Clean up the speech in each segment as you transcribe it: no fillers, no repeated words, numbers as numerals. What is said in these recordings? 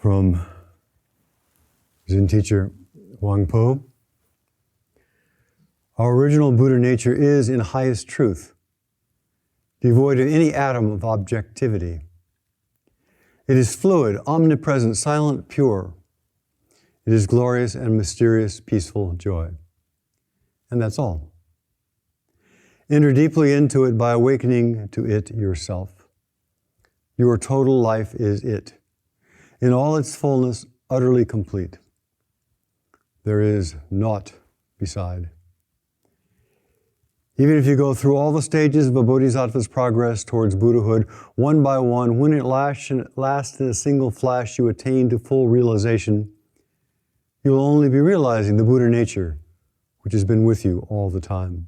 From Zen teacher Wang Po. Our original Buddha nature is, in highest truth, devoid of any atom of objectivity. It is fluid, omnipresent, silent, pure. It is glorious and mysterious, peaceful joy. And that's all. Enter deeply into it by awakening to it yourself. Your total life is it. In all its fullness, utterly complete. There is naught beside. Even if you go through all the stages of a bodhisattva's progress towards Buddhahood, one by one, when at last in a single flash you attain to full realization, you will only be realizing the Buddha nature, which has been with you all the time.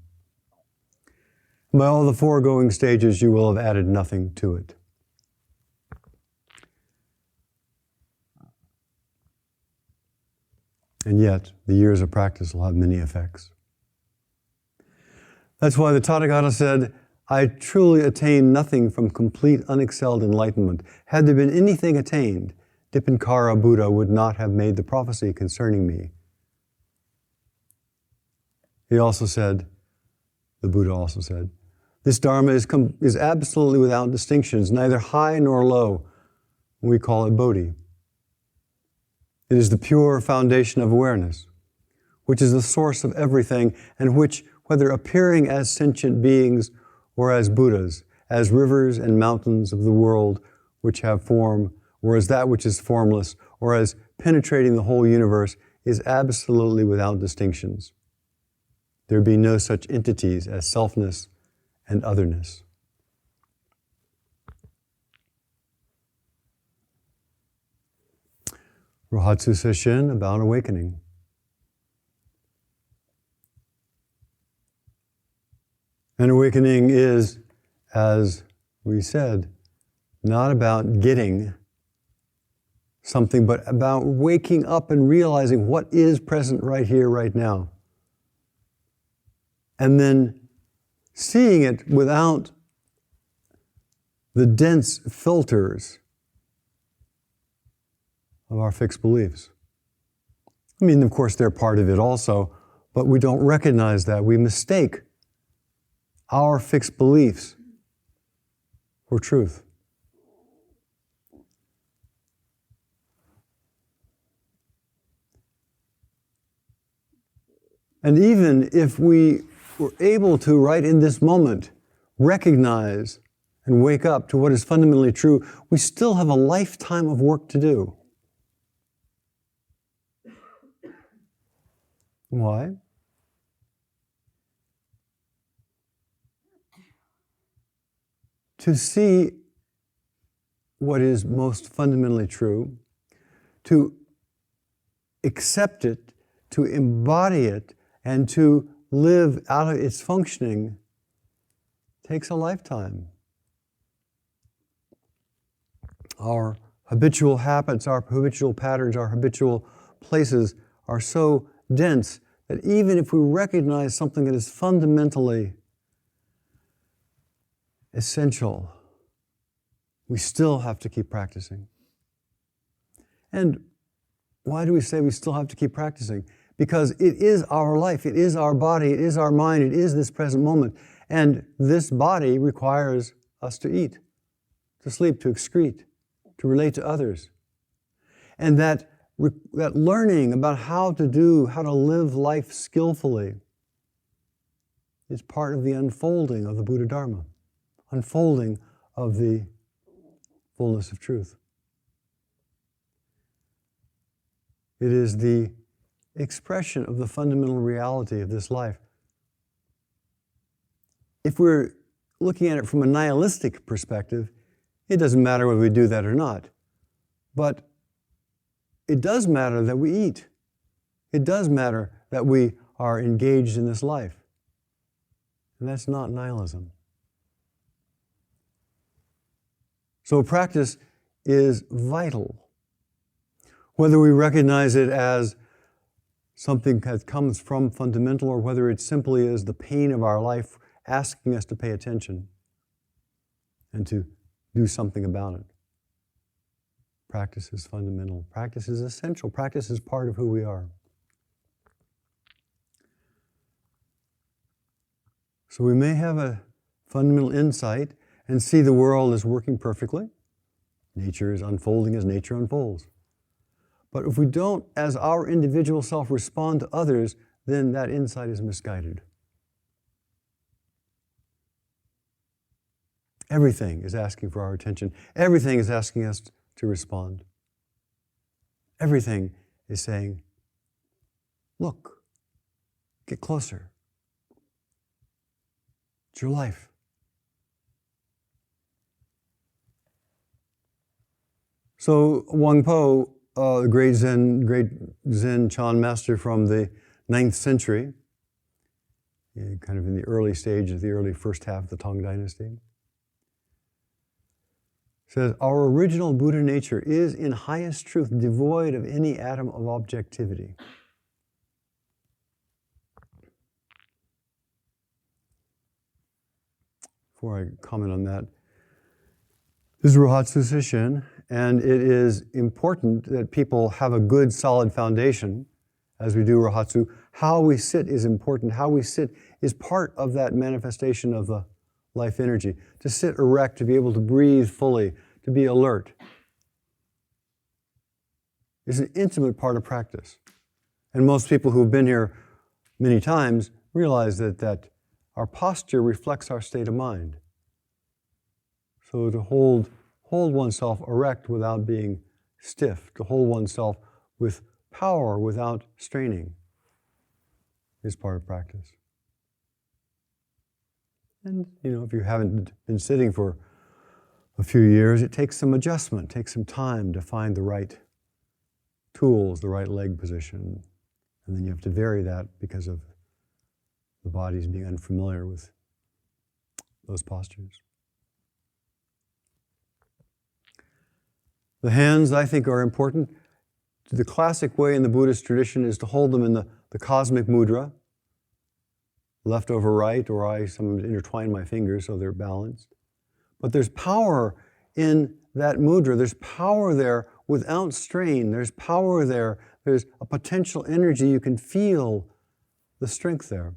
By all the foregoing stages, you will have added nothing to it. And yet, the years of practice will have many effects. That's why the Tathagata said, I truly attain nothing from complete unexcelled enlightenment. Had there been anything attained, Dipankara Buddha would not have made the prophecy concerning me. He also said, the Buddha also said, this Dharma is absolutely without distinctions, neither high nor low. We call it Bodhi. It is the pure foundation of awareness, which is the source of everything, and which, whether appearing as sentient beings or as Buddhas, as rivers and mountains of the world which have form, or as that which is formless, or as penetrating the whole universe, is absolutely without distinctions. There be no such entities as selfness and otherness. Rohatsu Sesshin about awakening. And awakening is, as we said, not about getting something, but about waking up and realizing what is present right here, right now. And then seeing it without the dense filters of our fixed beliefs. I mean, of course, they're part of it also, but we don't recognize that. We mistake our fixed beliefs for truth. And even if we were able to, right in this moment, recognize and wake up to what is fundamentally true, we still have a lifetime of work to do. Why? To see what is most fundamentally true, to accept it, to embody it, and to live out of its functioning takes a lifetime. Our habitual habits, our habitual patterns, our habitual places are so dense that even if we recognize something that is fundamentally essential, we still have to keep practicing. And why do we say we still have to keep practicing? Because it is our life, it is our body, it is our mind, it is this present moment. And this body requires us to eat, to sleep, to excrete, to relate to others. And that learning about how to live life skillfully is part of the unfolding of the Buddha Dharma, unfolding of the fullness of truth. It is the expression of the fundamental reality of this life. If we're looking at it from a nihilistic perspective, it doesn't matter whether we do that or not. But it does matter that we eat. It does matter that we are engaged in this life. And that's not nihilism. So practice is vital. Whether we recognize it as something that comes from fundamental, or whether it simply is the pain of our life asking us to pay attention and to do something about it. Practice is fundamental. Practice is essential. Practice is part of who we are. So we may have a fundamental insight and see the world as working perfectly. Nature is unfolding as nature unfolds. But if we don't, as our individual self, respond to others, then that insight is misguided. Everything is asking for our attention. Everything is asking us to respond. Everything is saying, look, get closer. It's your life. So Wang Po, the great Zen Chan master from the 9th century, kind of in the early stage of the early first half of the Tang Dynasty, says, our original Buddha nature is in highest truth devoid of any atom of objectivity. Before I comment on that, this is Rohatsu Sesshin, and it is important that people have a good, solid foundation as we do Rohatsu. How we sit is important. How we sit is part of that manifestation of the life energy. To sit erect, to be able to breathe fully, to be alert, is an intimate part of practice. And most people who have been here many times realize that our posture reflects our state of mind. So to hold oneself erect without being stiff, to hold oneself with power without straining, is part of practice. And, if you haven't been sitting for a few years, it takes some adjustment, takes some time to find the right tools, the right leg position. And then you have to vary that because of the body's being unfamiliar with those postures. The hands, I think, are important. The classic way in the Buddhist tradition is to hold them in the cosmic mudra, left over right, or I sometimes intertwine my fingers so they're balanced. But there's power in that mudra. There's power there without strain. There's power there. There's a potential energy. You can feel the strength there.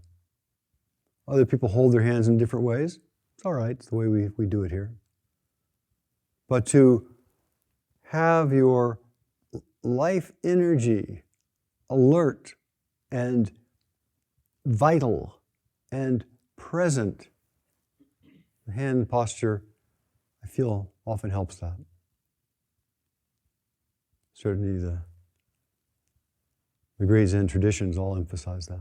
Other people hold their hands in different ways. It's all right. It's the way we do it here. But to have your life energy alert and vital and present, the hand posture, I feel, often helps that. Certainly the great Zen traditions all emphasize that.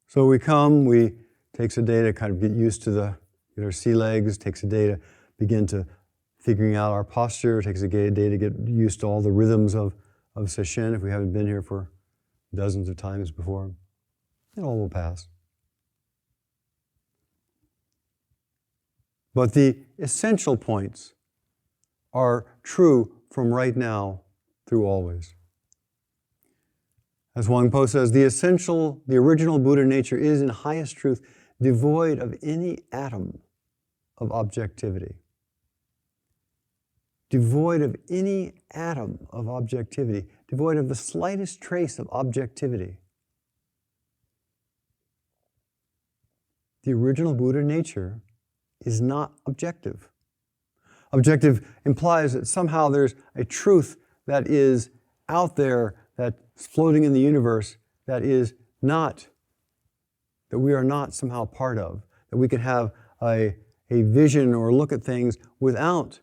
So takes a day to kind of get used to get our sea legs, takes a day to begin to figuring out our posture, takes a day to get used to all the rhythms of Sesshin if we haven't been here for dozens of times before. It all will pass. But the essential points are true from right now through always. As Wang Po says, the original Buddha nature is in highest truth devoid of any atom of objectivity. Devoid of any atom of objectivity. Devoid of the slightest trace of objectivity. The original Buddha nature is not objective. Objective implies that somehow there's a truth that is out there, that's floating in the universe, that we are not somehow part of, that we can have a vision or look at things without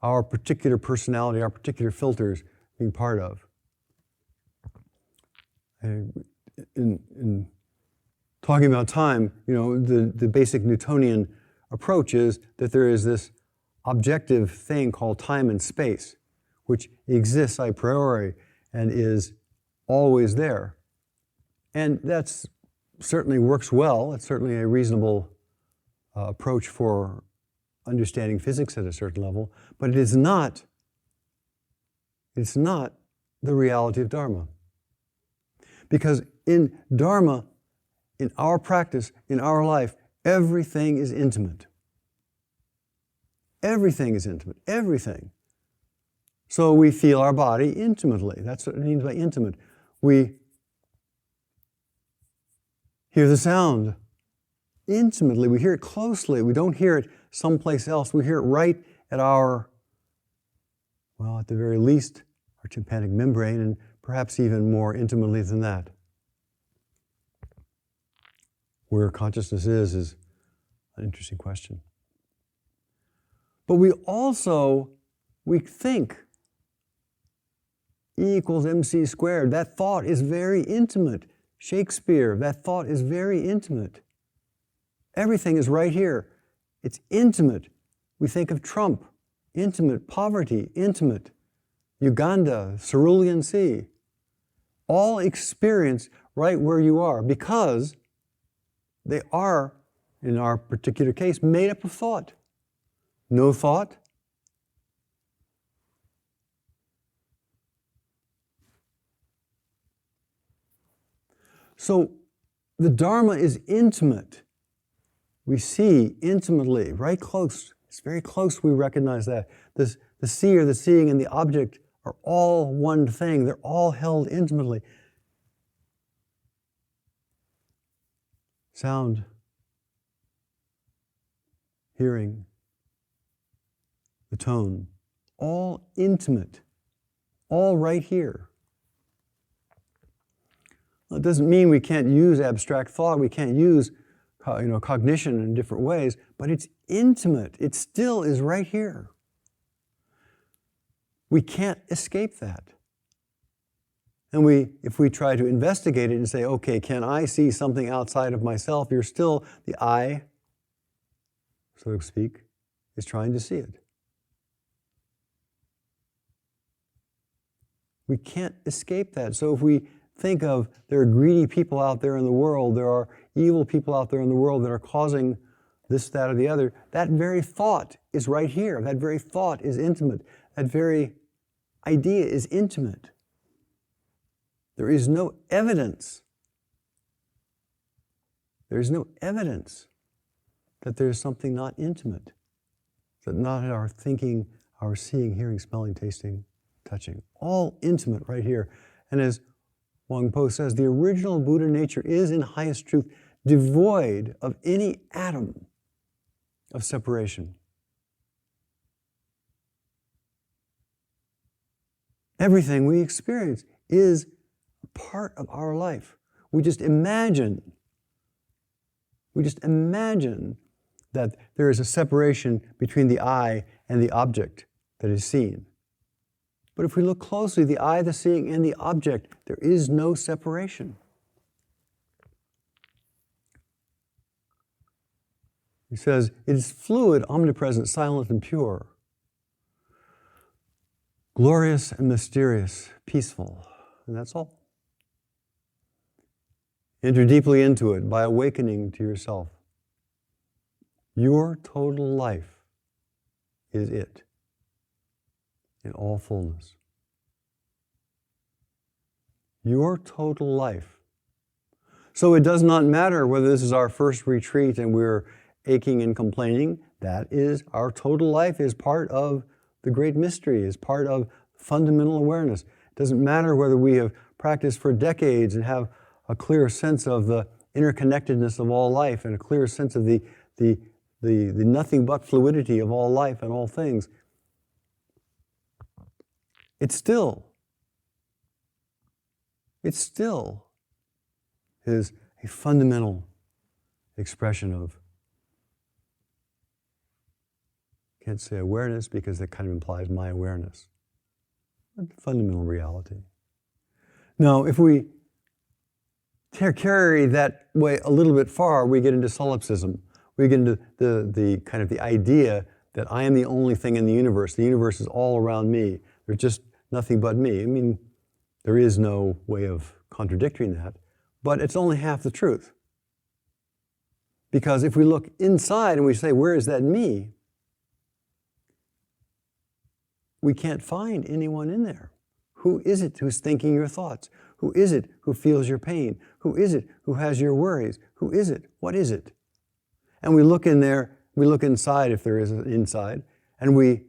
our particular personality, our particular filters being part of. In talking about time, the basic Newtonian approach is that there is this objective thing called time and space, which exists a priori and is always there. And that's certainly works well. It's certainly a reasonable approach for understanding physics at a certain level, but it's not the reality of Dharma. Because in Dharma, in our practice, in our life, everything is intimate. Everything is intimate, everything. So we feel our body intimately. That's what it means by intimate. We hear the sound intimately. We hear it closely. We don't hear it someplace else. We hear it right at our, well, at the very least, our tympanic membrane, and perhaps even more intimately than that. Where consciousness is an interesting question. But we think E equals mc squared. That thought is very intimate. Shakespeare, that thought is very intimate. Everything is right here. It's intimate. We think of Trump, intimate. Poverty, intimate. Uganda, Cerulean Sea. All experience right where you are because they are, in our particular case, made up of thought. No thought. So the Dharma is intimate. We see intimately, right close. It's very close, we recognize that. The seer, the seeing, and the object are all one thing. They're all held intimately. Sound, hearing, the tone, all intimate, all right here. Well, it doesn't mean we can't use abstract thought, we can't use cognition in different ways, but it's intimate. It still is right here. We can't escape that. And if we try to investigate it and say, okay, can I see something outside of myself? You're still, the I, so to speak, is trying to see it. We can't escape that. So if we think of there are greedy people out there in the world, there are evil people out there in the world that are causing this, that, or the other, that very thought is right here. That very thought is intimate. That very idea is intimate. There is no evidence. There is no evidence that there is something not intimate, that not our thinking, our seeing, hearing, smelling, tasting, touching. All intimate right here. And as Wang Po says, the original Buddha nature is in highest truth devoid of any atom of separation. Everything we experience is a part of our life. We just imagine that there is a separation between the I and the object that is seen. But if we look closely, the I, the seeing, and the object, there is no separation. He says, it is fluid, omnipresent, silent, and pure. Glorious and mysterious, peaceful. And that's all. Enter deeply into it by awakening to yourself. Your total life is it in all fullness. Your total life. So it does not matter whether this is our first retreat and we're aching and complaining. That is, our total life is part of the great mystery, is part of fundamental awareness. It doesn't matter whether we have practiced for decades and have a clear sense of the interconnectedness of all life and a clear sense of the nothing but fluidity of all life and all things. It still is a fundamental expression of, I can't say awareness because that kind of implies my awareness, but fundamental reality. Now, if we carry that way a little bit far, we get into solipsism. We get into the kind of the idea that I am the only thing in the universe. The universe is all around me. There's just nothing but me. I mean, there is no way of contradicting that, but it's only half the truth. Because if we look inside and we say, where is that me? We can't find anyone in there. Who is it who's thinking your thoughts? Who is it who feels your pain? Who is it who has your worries? Who is it? What is it? And we look in there, we look inside if there is an inside, and we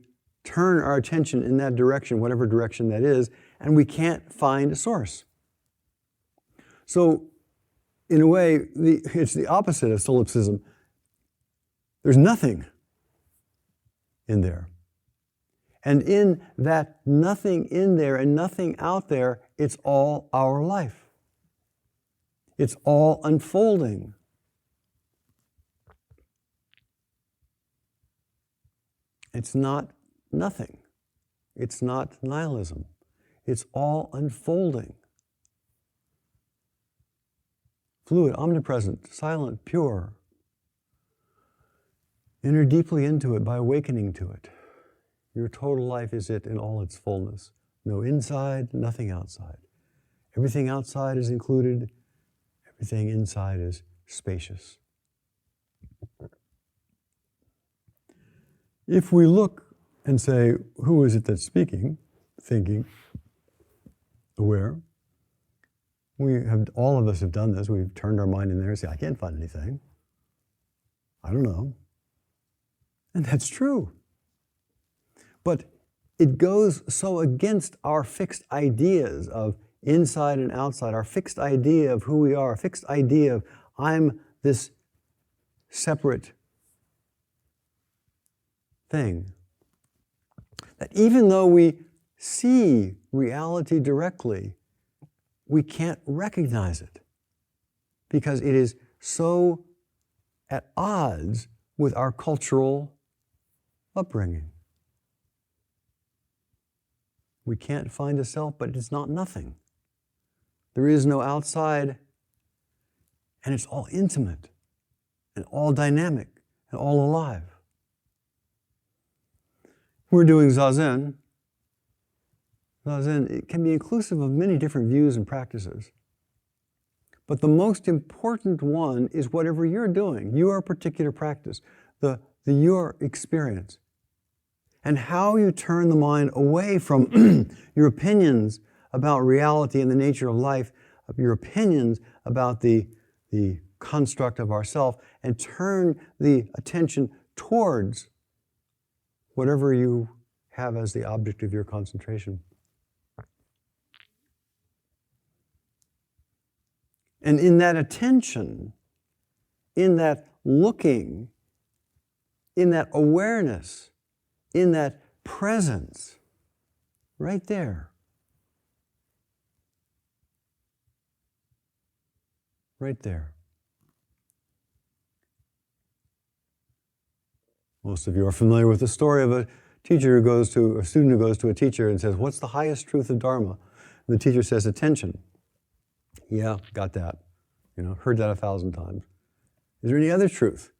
turn our attention in that direction, whatever direction that is, and we can't find a source. So, in a way, it's the opposite of solipsism. There's nothing in there. And in that nothing in there and nothing out there, it's all our life. It's all unfolding. It's not nothing. It's not nihilism. It's all unfolding. Fluid, omnipresent, silent, pure. Enter deeply into it by awakening to it. Your total life is it in all its fullness. No inside, nothing outside. Everything outside is included. Everything inside is spacious. If we look and say, who is it that's speaking, thinking, aware? All of us have done this. We've turned our mind in there and say, I can't find anything. I don't know. And that's true. But it goes so against our fixed ideas of inside and outside, our fixed idea of who we are, our fixed idea of I'm this separate thing, that even though we see reality directly, we can't recognize it because it is so at odds with our cultural upbringing. We can't find a self, but it's not nothing. There is no outside, and it's all intimate, and all dynamic, and all alive. We're doing Zazen. Zazen, it can be inclusive of many different views and practices. But the most important one is whatever you're doing, your particular practice, your experience. And how you turn the mind away from your opinions about reality and the nature of life, of your opinions about the construct of ourself, and turn the attention towards whatever you have as the object of your concentration. And in that attention, in that looking, in that awareness, in that presence, right there. Right there. Most of you are familiar with the story of a student who goes to a teacher and says, what's the highest truth of Dharma? And the teacher says, attention. Yeah, got that. Heard that 1,000 times. Is there any other truth?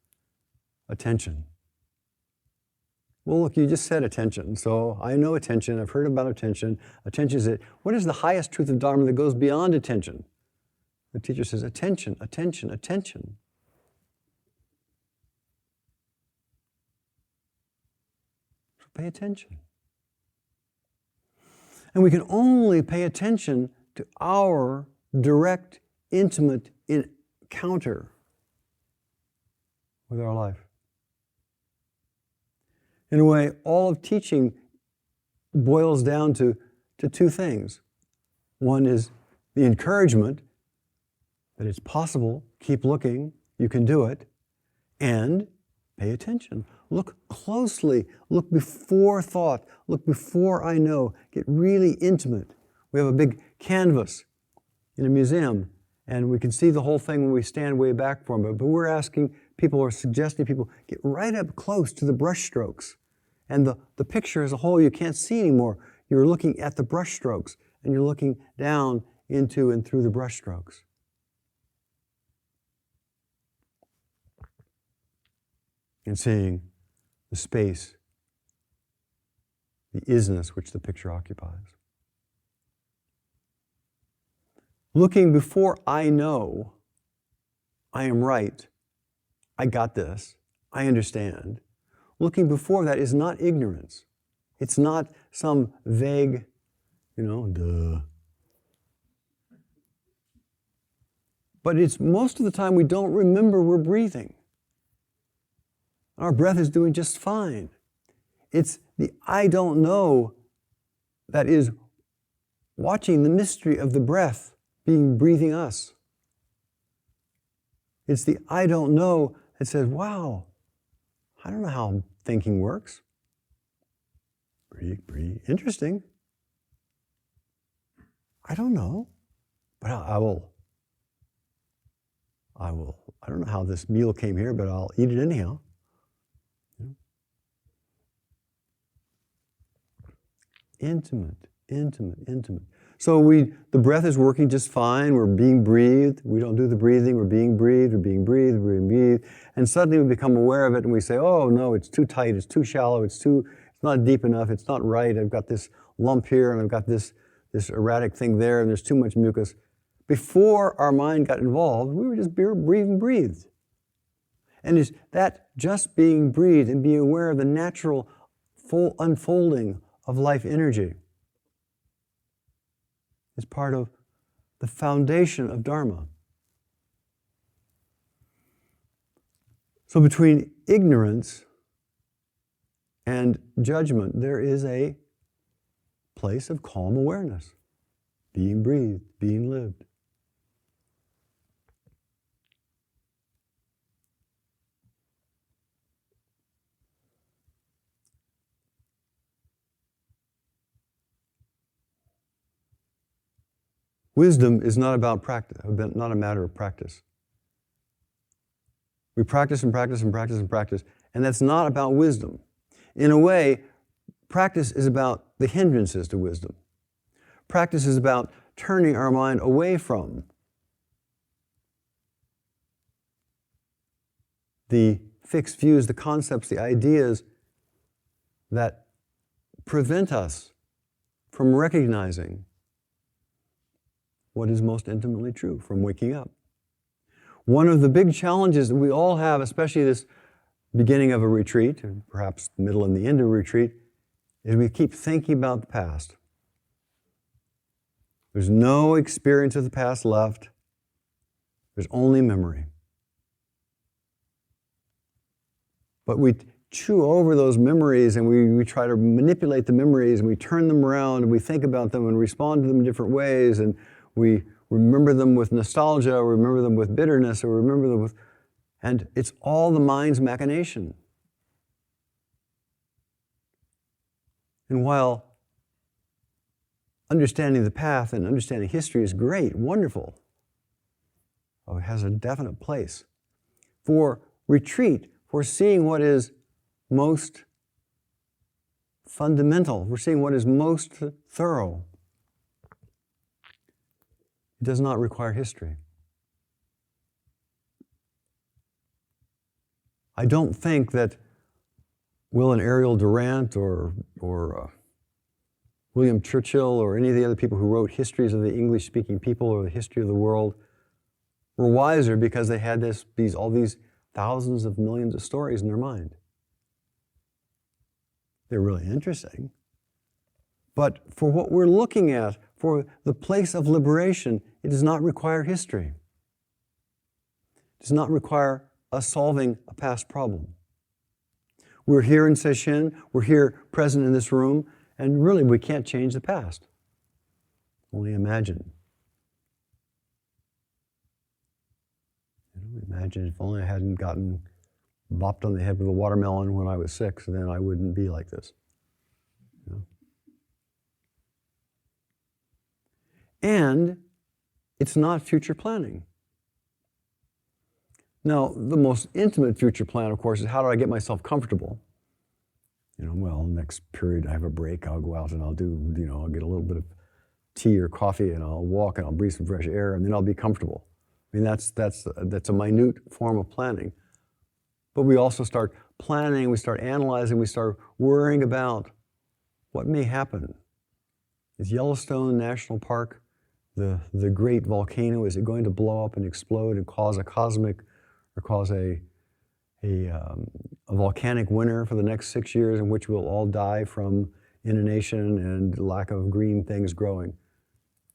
Attention. Well, look, you just said attention. So I know attention. I've heard about attention. Attention is it. What is the highest truth of Dharma that goes beyond attention? The teacher says, attention, attention, attention. So pay attention. And we can only pay attention to our direct, intimate encounter with our life. In a way, all of teaching boils down to two things. One is the encouragement that it's possible, keep looking, you can do it, and pay attention. Look closely, look before thought, look before I know, get really intimate. We have a big canvas in a museum, and we can see the whole thing when we stand way back from it, but we're asking people or suggesting people get right up close to the brush strokes. And the picture as a whole you can't see anymore. You're looking at the brush strokes, and you're looking down into and through the brush strokes. And seeing the space, the isness which the picture occupies. Looking before I know, I am right, I got this, I understand. Looking before that is not ignorance. It's not some vague, duh. But it's most of the time we don't remember we're breathing. Our breath is doing just fine. It's the I don't know that is watching the mystery of the breath breathing us. It's the I don't know that says, wow, I don't know how thinking works. Pretty interesting. I don't know, but I will. I don't know how this meal came here, but I'll eat it anyhow. Intimate. So the breath is working just fine. We're being breathed. We don't do the breathing. We're being breathed. And suddenly we become aware of it and we say, oh no, it's too tight. It's too shallow. It's not deep enough. It's not right. I've got this lump here and I've got this erratic thing there and there's too much mucus. Before our mind got involved, we were just breathed. And it's that just being breathed and being aware of the natural full unfolding of life energy is part of the foundation of Dharma. So between ignorance and judgment, there is a place of calm awareness, being breathed, being lived. Wisdom is not about practice, not a matter of practice. We practice, and that's not about wisdom. In a way, practice is about the hindrances to wisdom. Practice is about turning our mind away from the fixed views, the concepts, the ideas that prevent us from recognizing what is most intimately true, from waking up. One of the big challenges that we all have, especially this beginning of a retreat, or perhaps the middle and the end of a retreat, is we keep thinking about the past. There's no experience of the past left. There's only memory. But we chew over those memories and we try to manipulate the memories and we turn them around and we think about them and respond to them in different ways and we remember them with nostalgia, or remember them with bitterness, or remember them with... And it's all the mind's machination. And while understanding the path and understanding history is great, wonderful, it has a definite place. For retreat, for seeing what is most fundamental, for seeing what is most thorough, it does not require history. I don't think that Will and Ariel Durant or William Churchill or any of the other people who wrote histories of the English-speaking people or the history of the world were wiser because they had all these thousands of millions of stories in their mind. They're really interesting. But for what we're looking at, for the place of liberation, it does not require history. It does not require us solving a past problem. We're here in Sesshin, we're here present in this room, and really we can't change the past. Only imagine. Imagine if only I hadn't gotten bopped on the head with a watermelon when I was 6, then I wouldn't be like this. And it's not future planning. Now, the most intimate future plan, of course, is how do I get myself comfortable? Next period I have a break, I'll go out and I'll get a little bit of tea or coffee and I'll walk and I'll breathe some fresh air and then I'll be comfortable. I mean, that's a minute form of planning. But we also start planning, we start analyzing, we start worrying about what may happen. Is Yellowstone National Park the great volcano? Is it going to blow up and explode and cause a cosmic or cause a volcanic winter for the next 6 years in which we'll all die from inundation and lack of green things growing?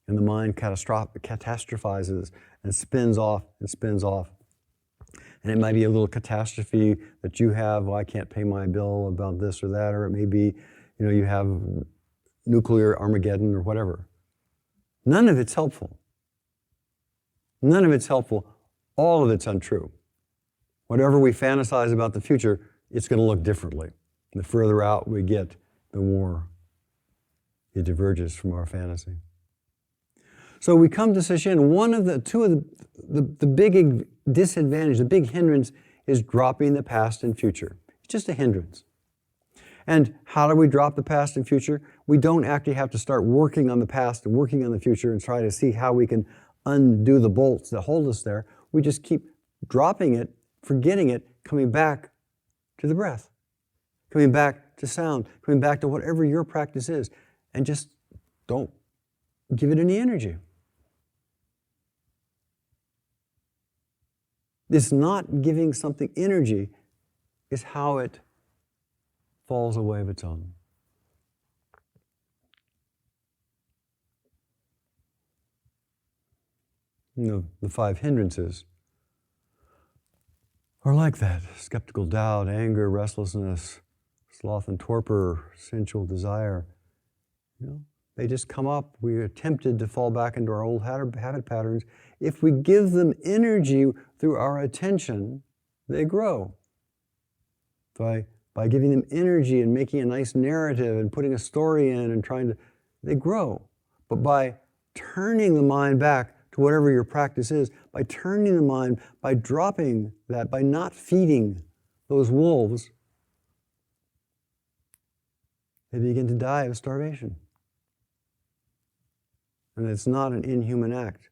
And the mind catastrophizes and spins off and spins off. And it might be a little catastrophe that you have, well, I can't pay my bill about this or that, or it may be, you have nuclear Armageddon or whatever. None of it's helpful. None of it's helpful. All of it's untrue. Whatever we fantasize about the future, it's going to look differently. The further out we get, the more it diverges from our fantasy. So we come to Sesshin. Two of the big disadvantage, the big hindrance is dropping the past and future. It's just a hindrance. And how do we drop the past and future? We don't actually have to start working on the past and working on the future and try to see how we can undo the bolts that hold us there. We just keep dropping it, forgetting it, coming back to the breath, coming back to sound, coming back to whatever your practice is, and just don't give it any energy. This not giving something energy is how it falls away of its own. The 5 hindrances are like that: skeptical doubt, anger, restlessness, sloth and torpor, sensual desire. They just come up. We are tempted to fall back into our old habit patterns. If we give them energy through our attention, they grow. By giving them energy and making a nice narrative and putting a story in and they grow. But by turning the mind back to whatever your practice is, by turning the mind, by dropping that, by not feeding those wolves, they begin to die of starvation. And it's not an inhuman act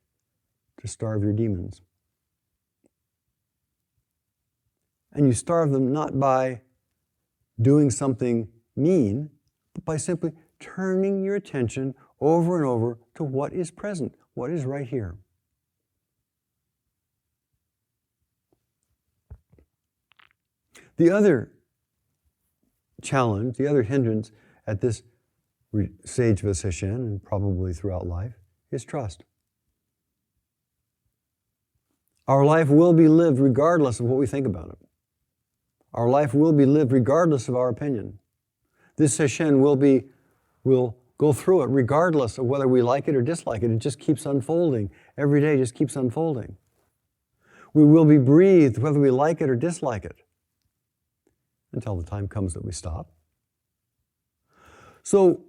to starve your demons. And you starve them not by doing something mean, but by simply turning your attention over and over to what is present, what is right here. The other challenge, the other hindrance at this stage of a sesshin, and probably throughout life, is trust. Our life will be lived regardless of what we think about it. Our life will be lived regardless of our opinion. This sesshin will go through it regardless of whether we like it or dislike it. It just keeps unfolding. Every day just keeps unfolding. We will be breathed whether we like it or dislike it, until the time comes that we stop. So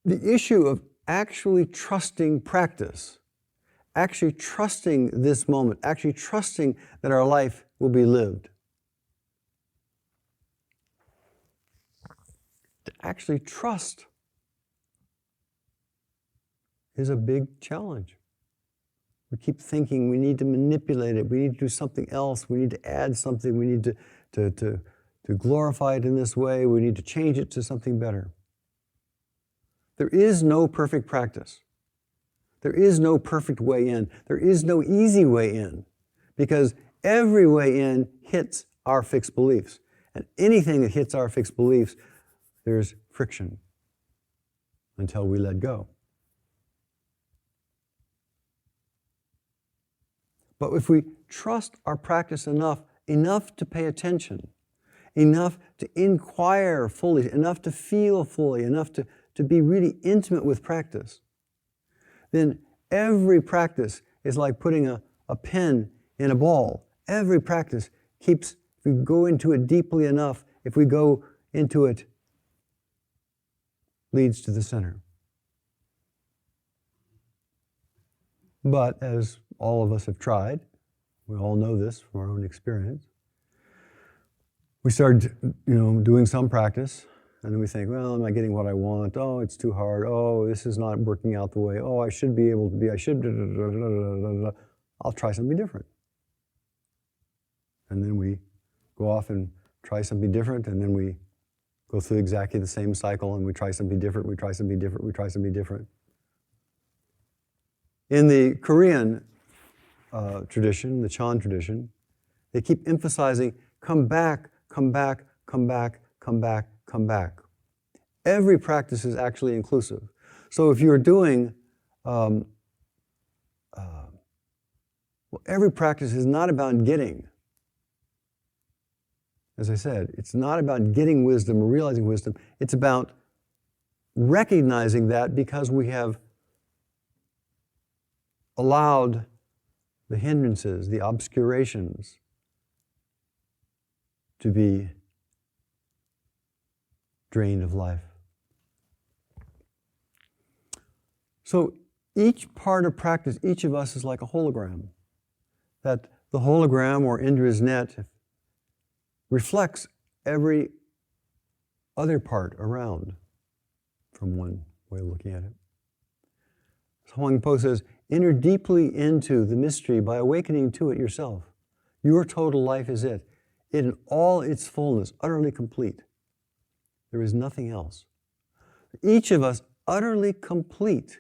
the issue of actually trusting practice, actually trusting this moment, actually trusting that our life will be lived, to actually trust is a big challenge. We keep thinking we need to manipulate it, we need to do something else, we need to add something, we need to glorify it in this way, we need to change it to something better. There is no perfect practice. There is no perfect way in. There is no easy way in, because every way in hits our fixed beliefs. And anything that hits our fixed beliefs, there's friction until we let go. But if we trust our practice enough to pay attention, enough to inquire fully, enough to feel fully, enough to be really intimate with practice, then every practice is like putting a pin in a ball. Every practice keeps, if we go into it deeply enough, if we go into it, leads to the center. But as all of us have tried, we all know this from our own experience, we start, doing some practice, and then we think, well, am I getting what I want? Oh, it's too hard. Oh, this is not working out the way. Oh, I should be able to be, I'll try something different. And then we go off and try something different, and then we go through exactly the same cycle, and we try something different, we try something different, we try something different. In the Korean tradition, the Chan tradition, they keep emphasizing, come back, come back, come back, come back, come back. Every practice is actually inclusive. So if you're doing Well, every practice is not about getting. As I said, it's not about getting wisdom or realizing wisdom. It's about recognizing that because we have allowed the hindrances, the obscurations, to be drained of life. So each part of practice, each of us is like a hologram. That the hologram or Indra's net reflects every other part around, from one way of looking at it. So Huang Po says, enter deeply into the mystery by awakening to it yourself. Your total life is it in all its fullness, utterly complete. There is nothing else. Each of us utterly complete.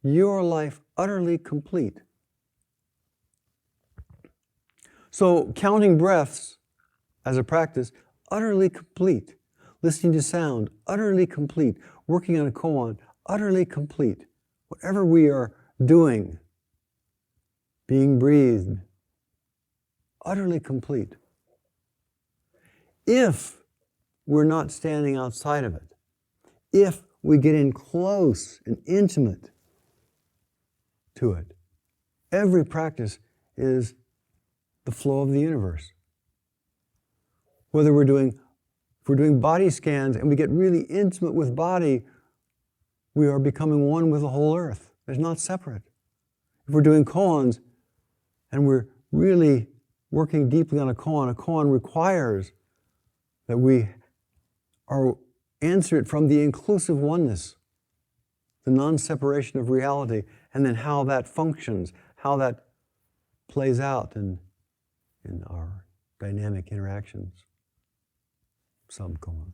Your life utterly complete. So counting breaths as a practice, utterly complete. Listening to sound, utterly complete. Working on a koan, utterly complete. Whatever we are doing, being breathed, utterly complete. If we're not standing outside of it, if we get in close and intimate to it, every practice is the flow of the universe. Whether if we're doing body scans and we get really intimate with body, we are becoming one with the whole earth. It's not separate. If we're doing koans and we're really working deeply on a koan requires that we are answer it from the inclusive oneness, the non-separation of reality, and then how that functions, how that plays out in our dynamic interactions. Some koans.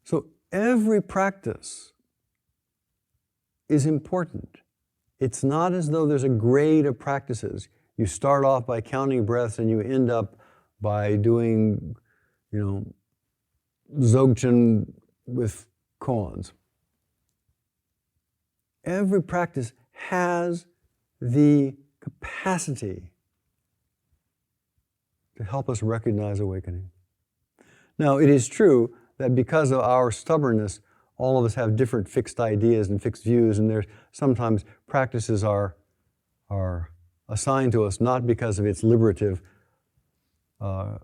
So every practice is important. It's not as though there's a grade of practices. You start off by counting breaths and you end up by doing, Dzogchen with koans. Every practice has the capacity to help us recognize awakening. Now, it is true that because of our stubbornness, all of us have different fixed ideas and fixed views, and there's sometimes practices are assigned to us not because of its liberative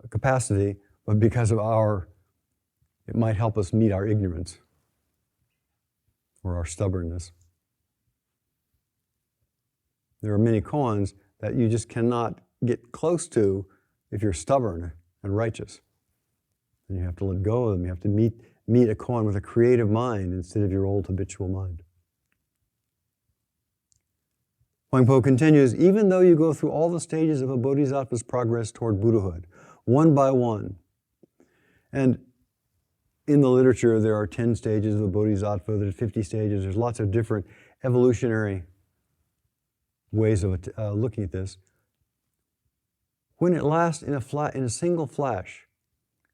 capacity, but because of it might help us meet our ignorance or our stubbornness. There are many koans that you just cannot get close to if you're stubborn and righteous. And you have to let go of them. You have to meet a koan with a creative mind instead of your old habitual mind. Huang Po continues, even though you go through all the stages of a bodhisattva's progress toward Buddhahood, one by one, and in the literature there are 10 stages of a bodhisattva, there's 50 stages, there's lots of different evolutionary ways of looking at this. When at last, in a single flash,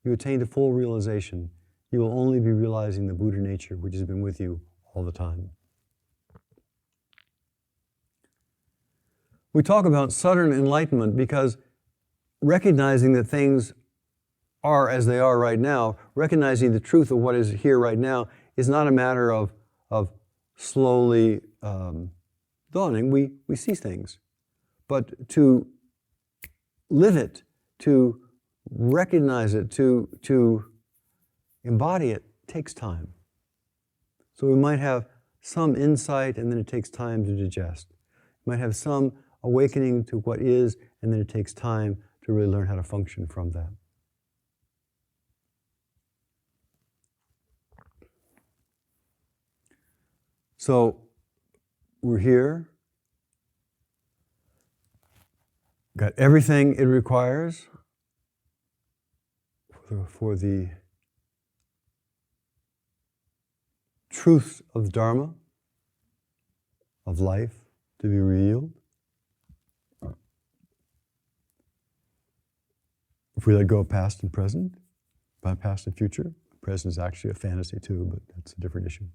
you attain to full realization, you will only be realizing the Buddha nature which has been with you all the time. We talk about sudden enlightenment because recognizing that things are as they are right now, recognizing the truth of what is here right now, is not a matter of slowly dawning. We see things. But to live it, to recognize it, to embody it, takes time. So we might have some insight and then it takes time to digest. We might have some awakening to what is and then it takes time to really learn how to function from that. So we're here, got everything it requires for the truth of Dharma, of life to be revealed. If we let go of past and present, about past and future, present is actually a fantasy too, but that's a different issue.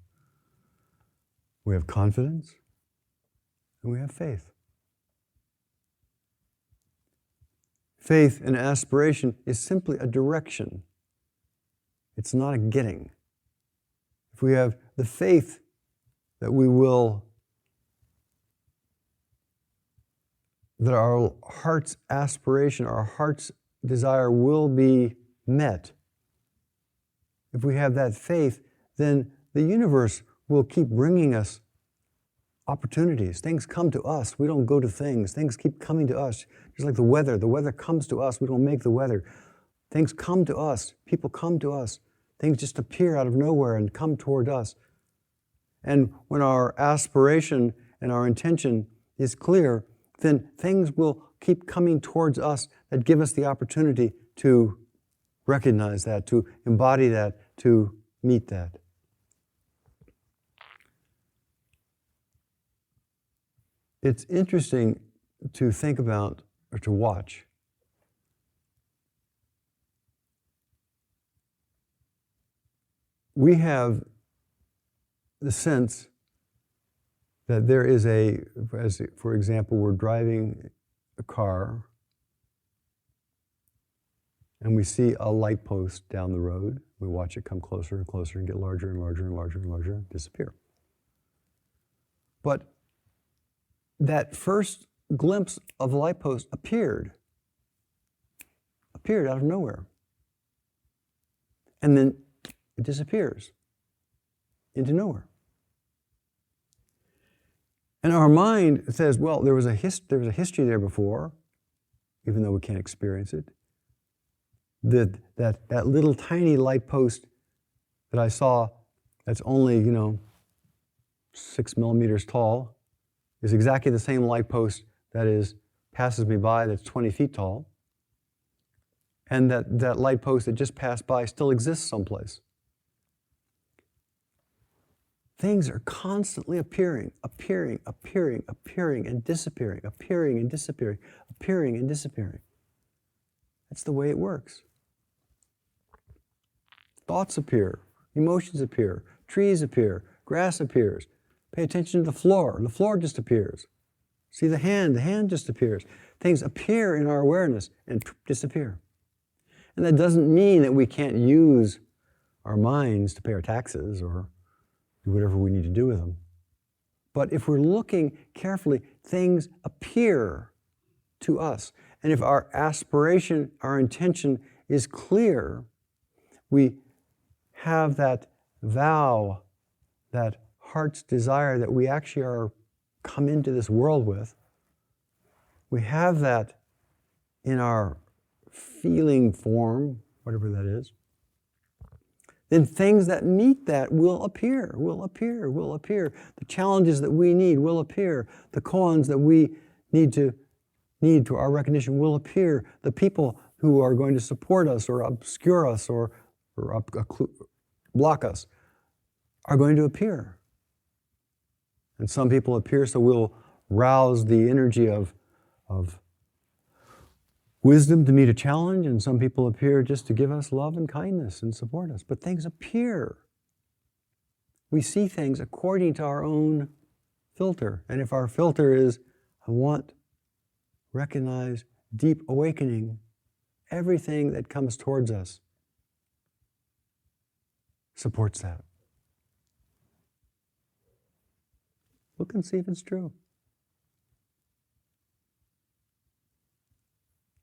We have confidence, and we have faith. Faith and aspiration is simply a direction. It's not a getting. If we have the faith that that our heart's aspiration, our heart's desire will be met. If we have that faith, then the universe will keep bringing us opportunities. Things come to us. We don't go to things. Things keep coming to us. Just like the weather comes to us. We don't make the weather. Things come to us. People come to us. Things just appear out of nowhere and come toward us. And when our aspiration and our intention is clear, then things will keep coming towards us that give us the opportunity to recognize that, to embody that, to meet that. It's interesting to think about or to watch. We have the sense that there is as for example, we're driving a car and we see a light post down the road. We watch it come closer and closer and get larger and larger and larger and larger and disappear. But that first glimpse of the light post appeared out of nowhere. And then it disappears into nowhere. And our mind says, well, there was a history there before, even though we can't experience it. That little tiny light post that I saw that's only, 6 millimeters tall is exactly the same light post that passes me by that's 20 feet tall. And that light post that just passed by still exists someplace. Things are constantly appearing and disappearing, appearing and disappearing. That's the way it works. Thoughts appear, emotions appear, trees appear, grass appears. Pay attention to the floor just appears. See the hand just appears. Things appear in our awareness and disappear. And that doesn't mean that we can't use our minds to pay our taxes or do whatever we need to do with them. But if we're looking carefully, things appear to us. And if our aspiration, our intention is clear, we have that vow, that heart's desire that we actually are come into this world with. We have that in our feeling form, whatever that is. Then things that meet that will appear. The challenges that we need will appear. The koans that we need to our recognition will appear. The people who are going to support us or obscure us or block us are going to appear. And some people appear so we'll rouse the energy of wisdom to meet a challenge, and some people appear just to give us love and kindness and support us. But things appear. We see things according to our own filter. And if our filter is, recognize deep awakening, everything that comes towards us supports that. Look and see if it's true.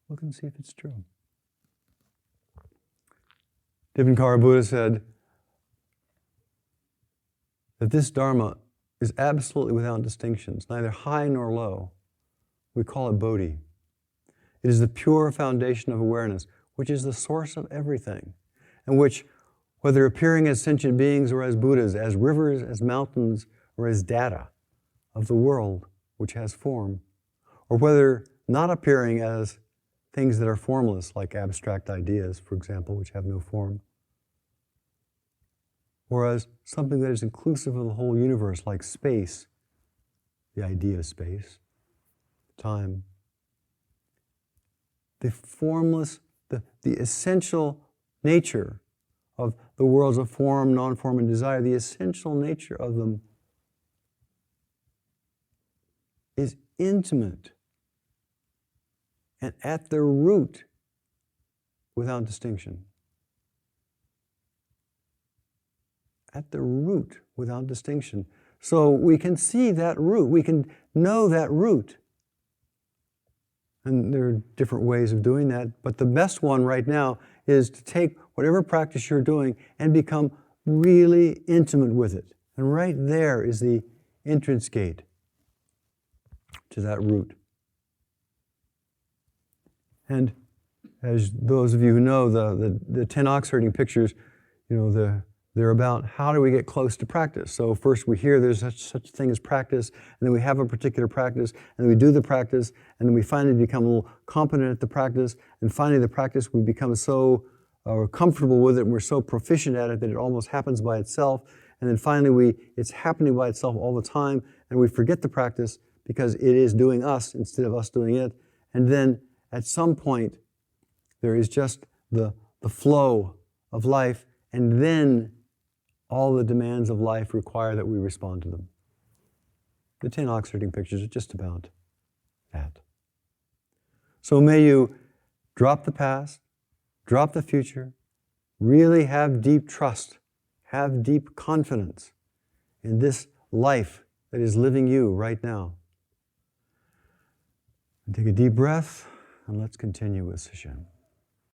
Look and see if it's true. Dipankara Buddha said that this Dharma is absolutely without distinctions, neither high nor low. We call it Bodhi. It is the pure foundation of awareness, which is the source of everything, and which, whether appearing as sentient beings or as Buddhas, as rivers, as mountains, or as data of the world which has form, or whether not appearing as things that are formless, like abstract ideas, for example, which have no form, or as something that is inclusive of the whole universe, like space, the idea of space, time. The formless, the essential nature of the worlds of form, non-form, and desire, the essential nature of them intimate, and at the root, without distinction. At the root, without distinction. So we can see that root, we can know that root. And there are different ways of doing that, but the best one right now is to take whatever practice you're doing and become really intimate with it. And right there is the entrance gate to that root. And as those of you who know, the 10 ox herding pictures, they're about how do we get close to practice. So first we hear there's such a thing as practice, and then we have a particular practice, and then we do the practice, and then we finally become a little competent at the practice, and finally the practice we become so comfortable with it, and we're so proficient at it that it almost happens by itself, and then finally it's happening by itself all the time, and we forget the practice because it is doing us instead of us doing it, and then at some point there is just the flow of life, and then all the demands of life require that we respond to them. The 10 ox herding pictures are just about that. So may you drop the past, drop the future, really have deep trust, have deep confidence in this life that is living you right now. And take a deep breath, and let's continue with Sesshin.